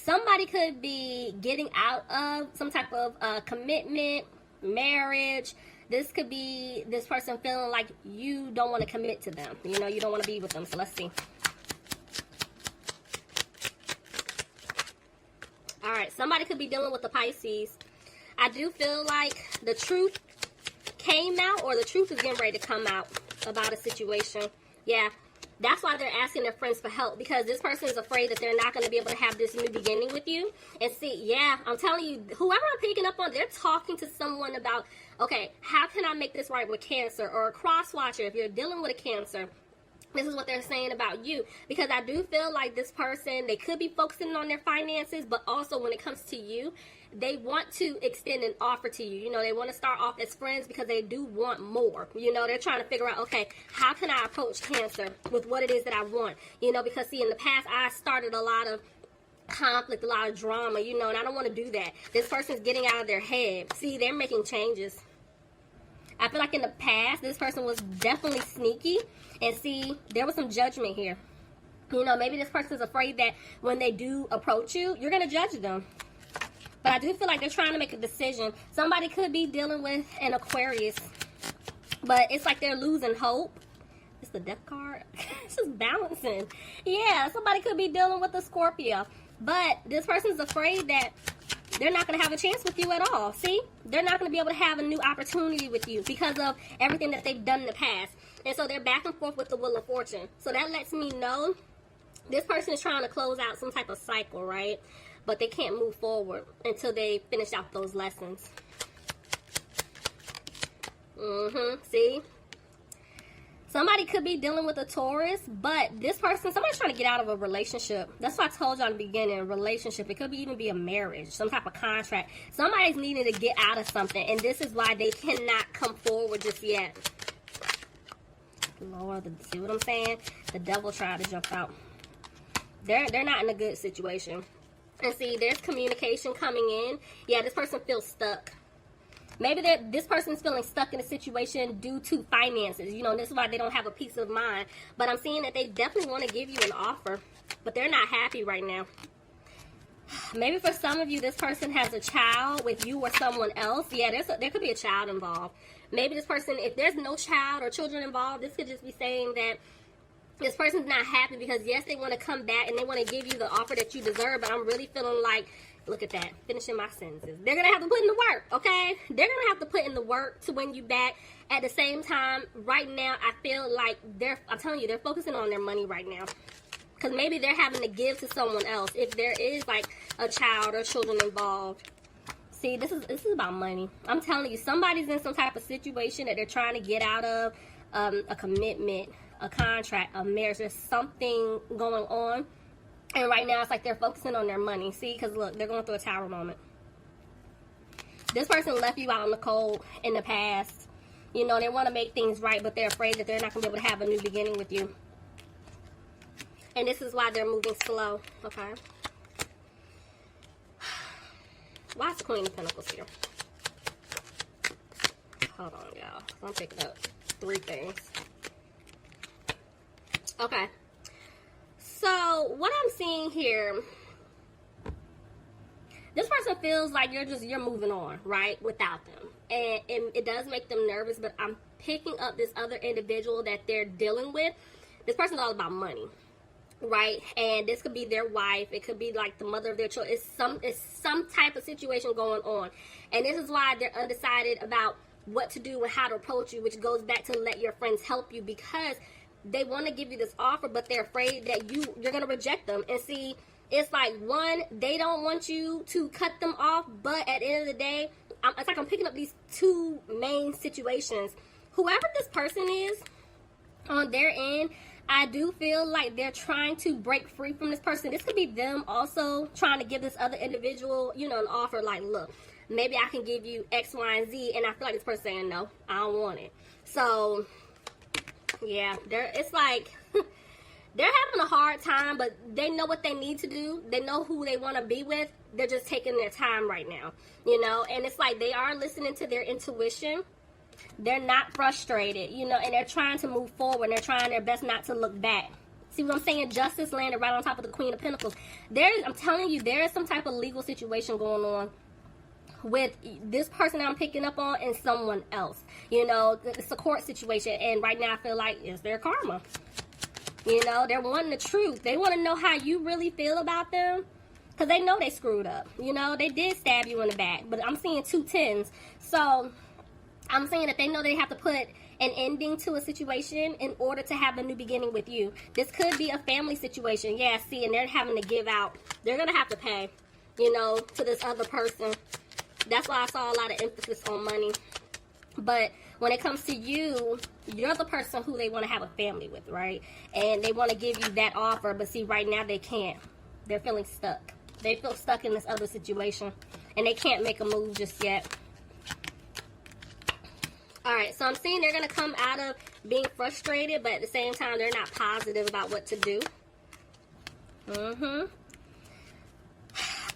somebody could be getting out of some type of commitment, marriage. This could be this person feeling like you don't want to commit to them. You know, you don't want to be with them. So let's see. All right, somebody could be dealing with the Pisces. I do feel like the truth came out, or the truth is getting ready to come out about a situation. Yeah, that's why they're asking their friends for help, because this person is afraid that they're not going to be able to have this new beginning with you. And see, yeah, I'm telling you, whoever I'm picking up on, they're talking to someone about, okay, how can I make this right with Cancer or a cross-watcher? If you're dealing with a Cancer, this is what they're saying about you, because I do feel like this person, they could be focusing on their finances, but also when it comes to you, they want to extend an offer to you. You know, they want to start off as friends because they do want more. You know, they're trying to figure out, okay, how can I approach Cancer with what it is that I want? You know, because see, in the past, I started a lot of conflict, a lot of drama, you know, and I don't want to do that. This person's getting out of their head. See, they're making changes. I feel like in the past, this person was definitely sneaky. And see, there was some judgment here. You know, maybe this person's afraid that when they do approach you, you're going to judge them. But I do feel like they're trying to make a decision. Somebody could be dealing with an Aquarius. But it's like they're losing hope. It's the Death card. It's just balancing. Yeah, somebody could be dealing with a Scorpio. But this person's afraid that they're not going to have a chance with you at all. See? They're not going to be able to have a new opportunity with you because of everything that they've done in the past. And so they're back and forth with the Wheel of Fortune. So that lets me know this person is trying to close out some type of cycle, right? But they can't move forward until they finish out those lessons. See? Somebody could be dealing with a Taurus, but this person, somebody's trying to get out of a relationship. That's what I told you in the beginning, a relationship. It could even be a marriage, some type of contract. Somebody's needing to get out of something, and this is why they cannot come forward just yet. Lord, see what I'm saying? The devil tried to jump out. They're not in a good situation. And see, there's communication coming in. Yeah, this person feels stuck. Maybe this person's feeling stuck in a situation due to finances. You know, this is why they don't have a peace of mind. But I'm seeing that they definitely want to give you an offer, but they're not happy right now. Maybe for some of you, this person has a child with you or someone else. Yeah, there could be a child involved. Maybe this person, if there's no child or children involved, this could just be saying that this person's not happy because, yes, they want to come back and they want to give you the offer that you deserve, but I'm really feeling like, look at that, finishing my sentences. They're going to have to put in the work, okay? They're going to have to put in the work to win you back. At the same time, right now, I feel like I'm telling you, they're focusing on their money right now. Because maybe they're having to give to someone else if there is, like, a child or children involved. See, this is about money. I'm telling you, somebody's in some type of situation that they're trying to get out of, a commitment, a contract, a marriage. There's something going on. And right now, it's like they're focusing on their money. See, because look, they're going through a tower moment. This person left you out in the cold in the past. You know, they want to make things right, but they're afraid that they're not going to be able to have a new beginning with you. And this is why they're moving slow, okay? Why is the Queen of Pentacles here? Hold on, y'all. I'm picking up 3 things. Okay. So, what I'm seeing here, this person feels like you're moving on, right, without them. And it does make them nervous, but I'm picking up this other individual that they're dealing with. This person's all about money, right? And this could be their wife. It could be like the mother of their children. It's some type of situation going on. And this is why they're undecided about what to do and how to approach you, which goes back to let your friends help you, because they want to give you this offer, but they're afraid that you're going to reject them. And see, it's like, one, they don't want you to cut them off, but at the end of the day, it's like I'm picking up these 2 main situations. Whoever this person is on their end, I do feel like they're trying to break free from this person. This could be them also trying to give this other individual, you know, an offer like, look, maybe I can give you X, Y, and Z. And I feel like this person saying, no, I don't want it. So, yeah, it's like they're having a hard time, but they know what they need to do. They know who they want to be with. They're just taking their time right now, you know. And it's like they are listening to their intuition. They're not frustrated, you know, and they're trying to move forward. They're trying their best not to look back. See what I'm saying? Justice landed right on top of the Queen of Pentacles. I'm telling you, there is some type of legal situation going on with this person I'm picking up on and someone else. You know, it's a court situation, and right now I feel like it's their karma. You know, they're wanting the truth. They want to know how you really feel about them, because they know they screwed up. You know, they did stab you in the back, but I'm seeing 2 10s. So I'm saying that they know they have to put an ending to a situation in order to have a new beginning with you. This could be a family situation. Yeah, see, and they're having to give out. They're going to have to pay, you know, to this other person. That's why I saw a lot of emphasis on money. But when it comes to you, you're the person who they want to have a family with, right? And they want to give you that offer, but see, right now they can't. They're feeling stuck. They feel stuck in this other situation, and they can't make a move just yet. All right, so I'm seeing they're going to come out of being frustrated, but at the same time, they're not positive about what to do. I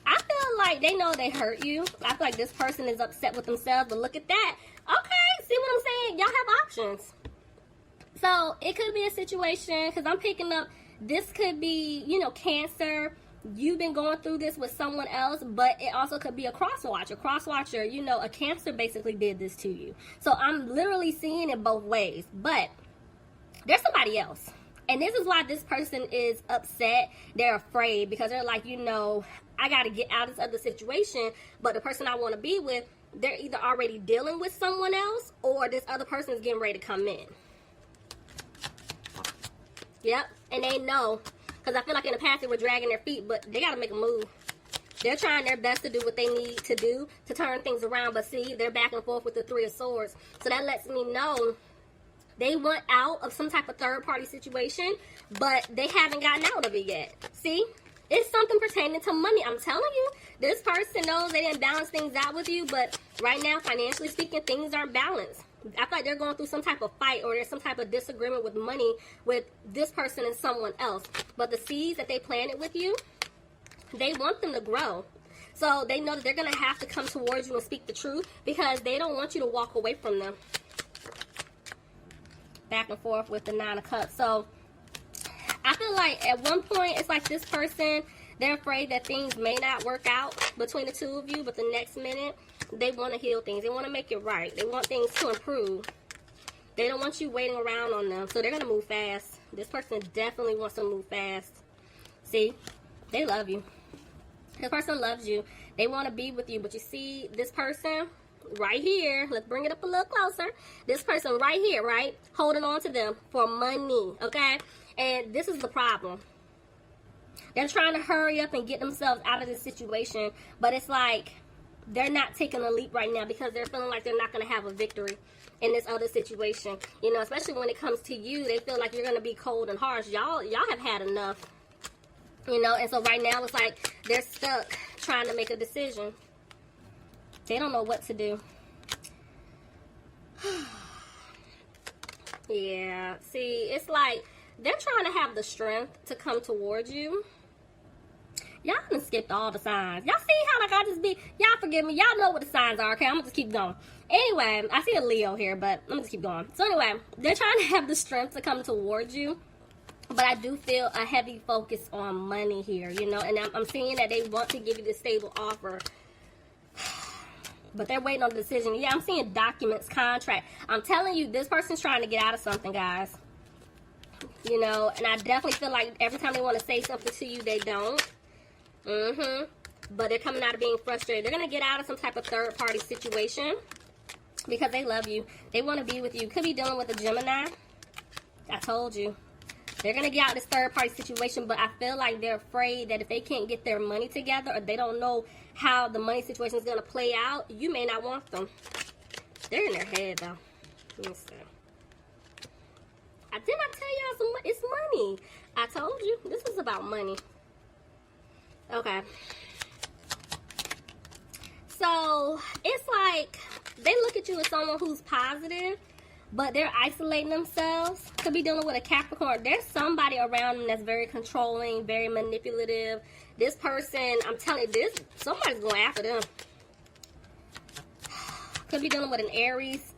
feel like they know they hurt you. I feel like this person is upset with themselves, but look at that. Okay, see what I'm saying? Y'all have options. So it could be a situation, because I'm picking up, this could be, you know, Cancer. You've been going through this with someone else, but it also could be a cross-watcher. Cross-watcher, you know, a Cancer basically did this to you. So I'm literally seeing it both ways. But there's somebody else. And this is why this person is upset. They're afraid, because they're like, you know, I got to get out of this other situation. But the person I want to be with, they're either already dealing with someone else, or this other person is getting ready to come in. Yep, and they know. Because I feel like in the past they were dragging their feet, but they got to make a move. They're trying their best to do what they need to do to turn things around. But see, they're back and forth with the 3 of Swords. So that lets me know they want out of some type of third-party situation, but they haven't gotten out of it yet. See? It's something pertaining to money. I'm telling you, this person knows they didn't balance things out with you, but right now, financially speaking, things aren't balanced. I feel like they're going through some type of fight, or there's some type of disagreement with money with this person and someone else. But the seeds that they planted with you, they want them to grow. So they know that they're going to have to come towards you and speak the truth, because they don't want you to walk away from them. Back and forth with the 9 of Cups. So I feel like at one point, it's like this person, they're afraid that things may not work out between the two of you, but the next minute, they want to heal things. They want to make it right. They want things to improve. They don't want you waiting around on them. So they're going to move fast. This person definitely wants to move fast. See? They love you. This person loves you. They want to be with you. But you see this person right here. Let's bring it up a little closer. This person right here, right? Holding on to them for money. Okay? And this is the problem. They're trying to hurry up and get themselves out of this situation. But it's like they're not taking a leap right now, because they're feeling like they're not going to have a victory in this other situation. You know, especially when it comes to you, they feel like you're going to be cold and harsh. Y'all have had enough. You know, and so right now it's like they're stuck trying to make a decision. They don't know what to do. Yeah, see, it's like they're trying to have the strength to come towards you. Y'all done skipped all the signs. Y'all see how like I just be, y'all forgive me. Y'all know what the signs are, okay? I'm gonna just keep going. Anyway, I see a Leo here, but I'm gonna just keep going. So anyway, they're trying to have the strength to come towards you. But I do feel a heavy focus on money here, you know. And I'm seeing that they want to give you the stable offer. But they're waiting on the decision. Yeah, I'm seeing documents, contract. I'm telling you, this person's trying to get out of something, guys. You know, and I definitely feel like every time they want to say something to you, they don't. But they're coming out of being frustrated. They're going to get out of some type of third-party situation because they love you. They want to be with you. Could be dealing with a Gemini. I told you. They're going to get out of this third-party situation, but I feel like they're afraid that if they can't get their money together, or they don't know how the money situation is going to play out, you may not want them. They're in their head, though. Let me see. Did I tell y'all it's money? I told you. This is about money. Okay. So, it's like they look at you as someone who's positive, but they're isolating themselves. Could be dealing with a Capricorn. There's somebody around them that's very controlling, very manipulative. This person, I'm telling you, somebody's going after them. Could be dealing with an Aries.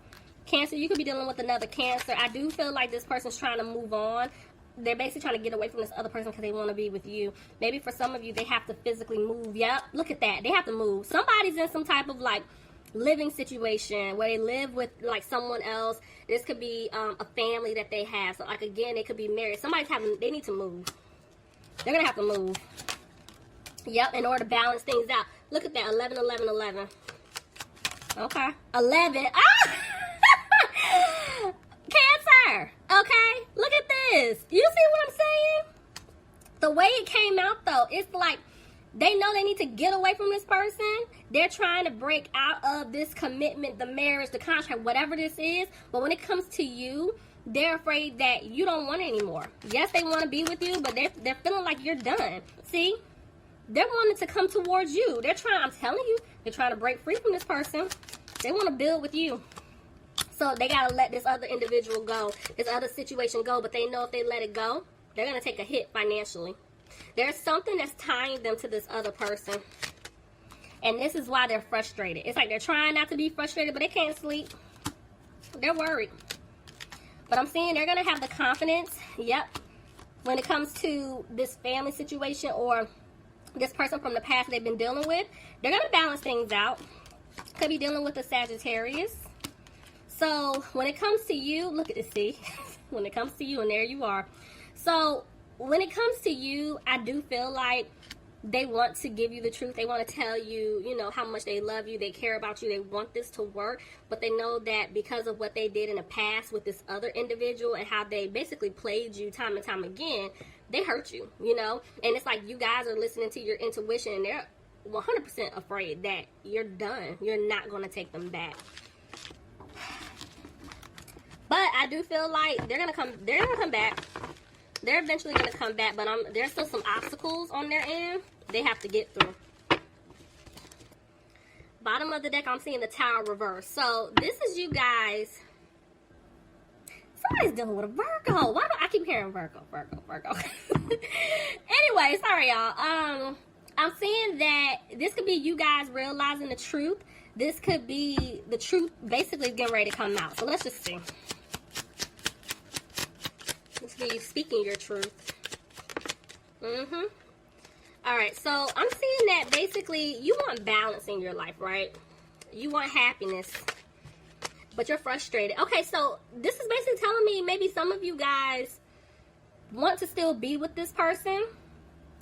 Cancer, you could be dealing with another Cancer. I do feel like this person's trying to move on. they're basically trying to get away from this other person because they want to be with you. Maybe for some of you, they have to physically move. Yep, look at that. They have to move. Somebody's in some type of like living situation where they live with like someone else. This could be a family that they have. So like again, they could be married. They need to move. They're gonna have to move. Yep, in order to balance things out. Look at that, 11, 11, 11. Okay, 11. Ah! Cancer. Okay, look at this. You see what I'm saying? The way it came out though, it's like they know they need to get away from this person. They're trying to break out of this commitment, the marriage, the contract, whatever this is. But when it comes to you, they're afraid that you don't want it anymore. Yes, they want to be with you, but they're feeling like you're done. See? They're wanting to come towards you. I'm telling you, they're trying to break free from this person. They want to build with you. So they got to let this other individual go, this other situation go. But they know if they let it go, they're going to take a hit financially. There's something that's tying them to this other person. And this is why they're frustrated. It's like they're trying not to be frustrated, but they can't sleep. They're worried. But I'm seeing they're going to have the confidence, yep, when it comes to this family situation or this person from the past they've been dealing with. They're going to balance things out. Could be dealing with a Sagittarius. So when it comes to you, look at this, see? When it comes to you, and there you are. So when it comes to you, I do feel like they want to give you the truth. They want to tell you, you know, how much they love you. They care about you. They want this to work. But they know that because of what they did in the past with this other individual and how they basically played you time and time again, they hurt you, you know? And it's like you guys are listening to your intuition and they're 100% afraid that you're done. You're not going to take them back. But I do feel like they're gonna come back. They're eventually gonna come back, but there's still some obstacles on their end they have to get through. Bottom of the deck, I'm seeing the Tower reverse. So this is you guys. Somebody's dealing with a Virgo. Why do I keep hearing Virgo? Anyway, sorry y'all. I'm seeing that this could be you guys realizing the truth. This could be the truth basically getting ready to come out. So let's just see. This could be you speaking your truth. Alright, so I'm seeing that basically you want balance in your life, right? You want happiness. But you're frustrated. Okay, so this is basically telling me maybe some of you guys want to still be with this person.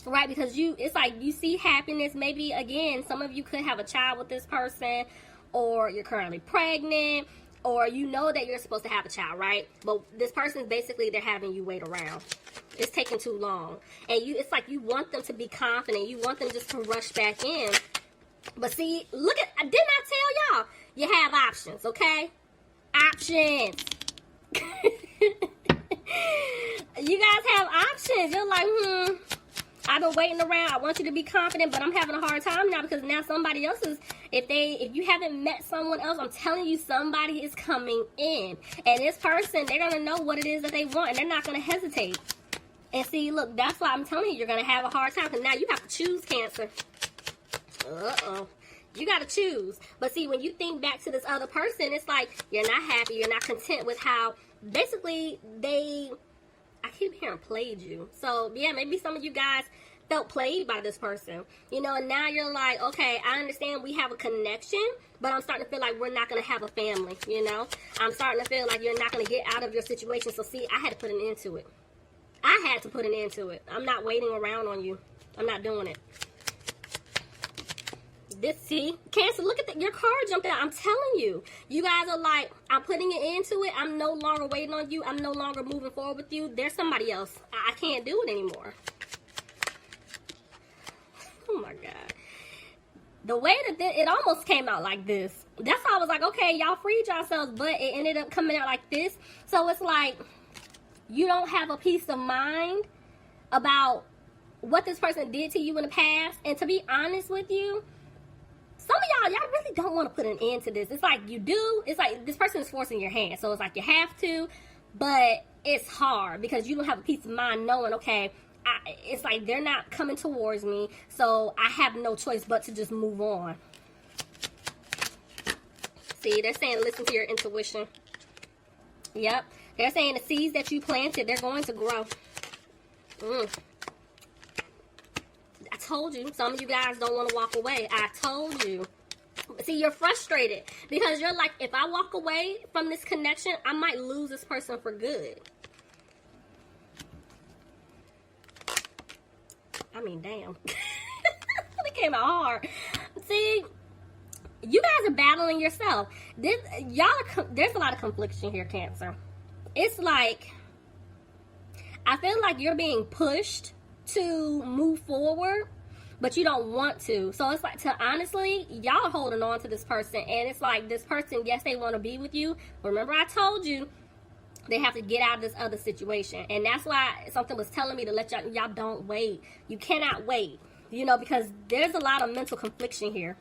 Right, because it's like you see happiness. Maybe, again, some of you could have a child with this person, or you're currently pregnant, or you know that you're supposed to have a child, right? But this person's basically, they're having you wait around. It's taking too long. And it's like you want them to be confident. You want them just to rush back in. But see, didn't I tell y'all? You have options, okay? Options. You guys have options. You're like, I've been waiting around. I want you to be confident, but I'm having a hard time now because now somebody else is, if you haven't met someone else, I'm telling you, somebody is coming in. And this person, they're going to know what it is that they want, and they're not going to hesitate. And see, look, that's why I'm telling you, you're going to have a hard time because now you have to choose, Cancer. You got to choose. But see, when you think back to this other person, it's like you're not happy. You're not content with how basically I keep hearing played you. So, yeah, maybe some of you guys felt played by this person. You know, and now you're like, okay, I understand we have a connection, but I'm starting to feel like we're not going to have a family, you know? I'm starting to feel like you're not going to get out of your situation. So, see, I had to put an end to it. I had to put an end to it. I'm not waiting around on you. I'm not doing it. See, Cancer, look at your card jumped out. I'm telling you. You guys are like, I'm putting it into it. I'm no longer waiting on you. I'm no longer moving forward with you. There's somebody else. I can't do it anymore. Oh, my God. The way that it almost came out like this. That's why I was like, okay, y'all freed yourselves, but it ended up coming out like this. So it's like, you don't have a peace of mind about what this person did to you in the past. And to be honest with you, some of y'all really don't want to put an end to this. It's like you do. It's like this person is forcing your hand. So it's like you have to, but it's hard because you don't have a peace of mind knowing, okay, it's like they're not coming towards me. So I have no choice but to just move on. See, they're saying listen to your intuition. Yep. They're saying the seeds that you planted, they're going to grow. I told you. Some of you guys don't want to walk away. I told you. See, you're frustrated because you're like, if I walk away from this connection, I might lose this person for good. I mean, damn. It came out hard. See, you guys are battling yourself. There's a lot of confliction here, Cancer. It's like, I feel like you're being pushed to move forward, but you don't want to. So it's like, honestly, y'all are holding on to this person, and it's like, this person, yes, they want to be with you. Remember, I told you they have to get out of this other situation, and that's why something was telling me to let y'all don't wait. You cannot wait, you know, because there's a lot of mental confliction here.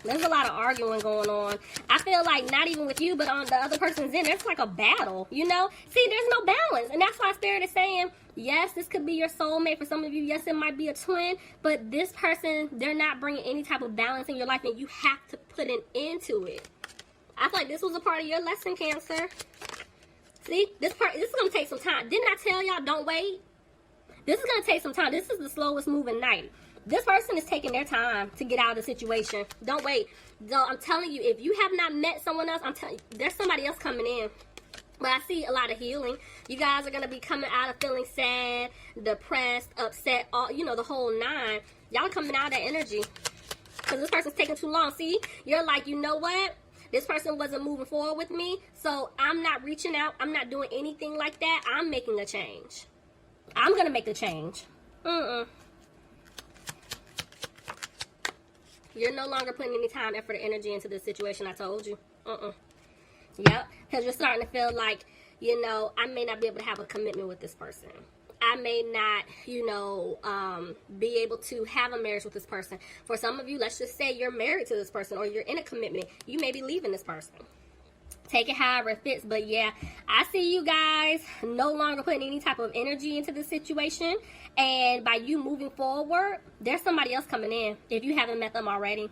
There's a lot of arguing going on. I feel like not even with you, but on the other person's end, there's like a battle, you know? See, there's no balance. And that's why Spirit is saying, yes, this could be your soulmate. For some of you, yes, it might be a twin. But this person, they're not bringing any type of balance in your life, and you have to put an end to it. I feel like this was a part of your lesson, Cancer. See, this is going to take some time. Didn't I tell y'all, don't wait? This is going to take some time. This is the slowest moving night. This person is taking their time to get out of the situation. Don't wait. So I'm telling you, if you have not met someone else, I'm telling you, there's somebody else coming in. But I see a lot of healing. You guys are going to be coming out of feeling sad, depressed, upset, all, you know, the whole nine. Y'all are coming out of that energy. Because this person's taking too long. See, you're like, you know what? This person wasn't moving forward with me, so I'm not reaching out. I'm not doing anything like that. I'm making a change. I'm going to make the change. You're no longer putting any time, effort, or energy into this situation. I told you. Yep. Because you're starting to feel like, you know, I may not be able to have a commitment with this person. I may not, you know, be able to have a marriage with this person. For some of you, let's just say you're married to this person or you're in a commitment. You may be leaving this person. Take it however it fits. But yeah, I see you guys no longer putting any type of energy into this situation. And by you moving forward, there's somebody else coming in if you haven't met them already.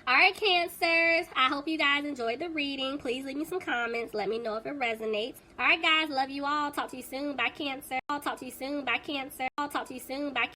All right, Cancers. I hope you guys enjoyed the reading. Please leave me some comments. Let me know if it resonates. All right, guys. Love you all. Talk to you soon. Bye, Cancer. I'll talk to you soon. Bye, Cancer. I'll talk to you soon. Bye, Cancer.